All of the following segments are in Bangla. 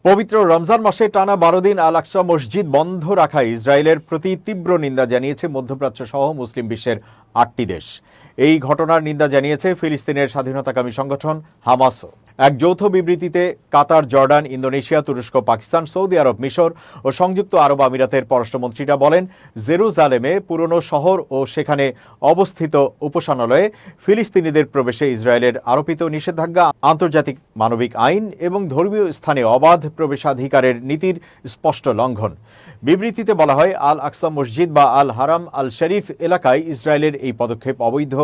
পবিত্র রমজান মাসে টানা ১২ দিন আল আকসা মসজিদ বন্ধ রাখায় ইসরায়েলের প্রতি তীব্র নিন্দা জানিয়েছে মধ্যপ্রাচ্য সহ মুসলিম বিশ্বের ৮টি দেশ। এই ঘটনার নিন্দা জানিয়েছে ফিলিস্তিনের স্বাধীনতাকামী সংগঠন হামাসও। এক যৌথ বিবৃতিতে কাতার, জর্ডান, ইন্দোনেশিয়া, তুরস্ক, পাকিস্তান, সৌদি আরব, মিশর ও সংযুক্ত আরব আমিরাতের পররাষ্ট্রমন্ত্রীরা বলেন, জেরুজালেমে পুরনো শহর ও সেখানে অবস্থিত উপাসনালয়ে ফিলিস্তিনিদের প্রবেশে ইসরায়েলের আরোপিত নিষেধাজ্ঞা আন্তর্জাতিক মানবিক আইন এবং ধর্মীয় স্থানে অবাধ প্রবেশাধিকারের নীতির স্পষ্ট লঙ্ঘন। বিবৃতিতে বলা হয়, আল আকসা মসজিদ বা আল হারাম আল শরীফ এলাকায় ইসরায়েলের এই পদক্ষেপ অবৈধ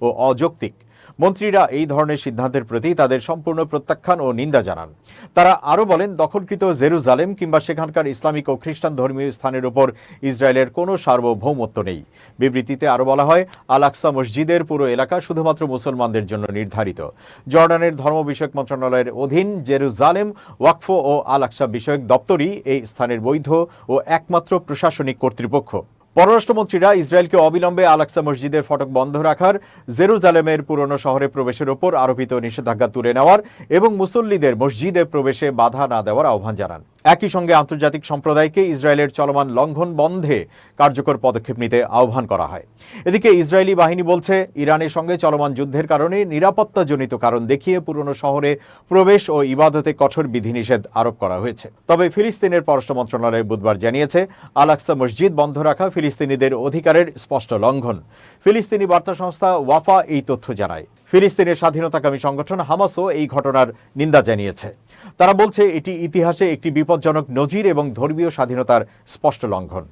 ও অযৌক্তিক। মন্ত্রীরা এই ধরনের সিদ্ধান্তের প্রতি তাদের সম্পূর্ণ প্রত্যাখ্যান ও নিন্দা জানান। তারা আরও বলেন, দখলকৃত জেরুজালেম কিংবা সেখানকার ইসলামিক ও খ্রিস্টান ধর্মীয় স্থানের উপর ইসরায়েলের কোনো সার্বভৌমত্ব নেই। বিবৃতিতে আরও বলা হয়, আল আকসা মসজিদের পুরো এলাকা শুধুমাত্র মুসলমানদের জন্য নির্ধারিত। জর্ডানের ধর্ম বিষয়ক মন্ত্রণালয়ের অধীন জেরুজালেম ওয়াকফ ও আল আকসা বিষয়ক দপ্তরই এই স্থানের বৈধ ও একমাত্র প্রশাসনিক কর্তৃপক্ষ। পররাষ্ট্রমন্ত্রীরা ইসরায়েলকে অবিলম্বে আল আকসা মসজিদের ফটক বন্ধ রাখার, জেরুজালেমের পুরনো শহরে প্রবেশের ওপর আরোপিত নিষেধাজ্ঞা তুলে নেওয়ার এবং মুসল্লিদের মসজিদে প্রবেশে বাধা না দেওয়ার আহ্বান জানান। একই সঙ্গে আন্তর্জাতিক সম্প্রদায়কে ইসরায়েলের চলমান লঙ্ঘন বন্ধে কার্যকর পদক্ষেপ নিতে আহ্বান করা হয়। এদিকে ইসরায়েলি বাহিনী বলছে, ইরানের সঙ্গে চলমান যুদ্ধের কারণে নিরাপত্তাজনিত কারণ দেখিয়ে পুরনো শহরে প্রবেশ ও ইবাদতে কঠোর বিধিনিষেধ আরোপ করা হয়েছে। তবে ফিলিস্তিনের পররাষ্ট্র মন্ত্রণালয় বুধবার জানিয়েছে, আল আকসা মসজিদ বন্ধ রাখা ফিলিস্তিনিদের অধিকারের স্পষ্ট লঙ্ঘন। ফিলিস্তিনি বার্তা সংস্থা ওয়াফা এই তথ্য জানায়। ফিলিস্তিনের স্বাধীনতাকামী সংগঠন হামাসও এই ঘটনার নিন্দা জানিয়েছে। তারা বলছে, এটি ইতিহাসে একটি বিপজ্জনক নজির এবং ধর্মীয় স্বাধীনতার স্পষ্ট লঙ্ঘন।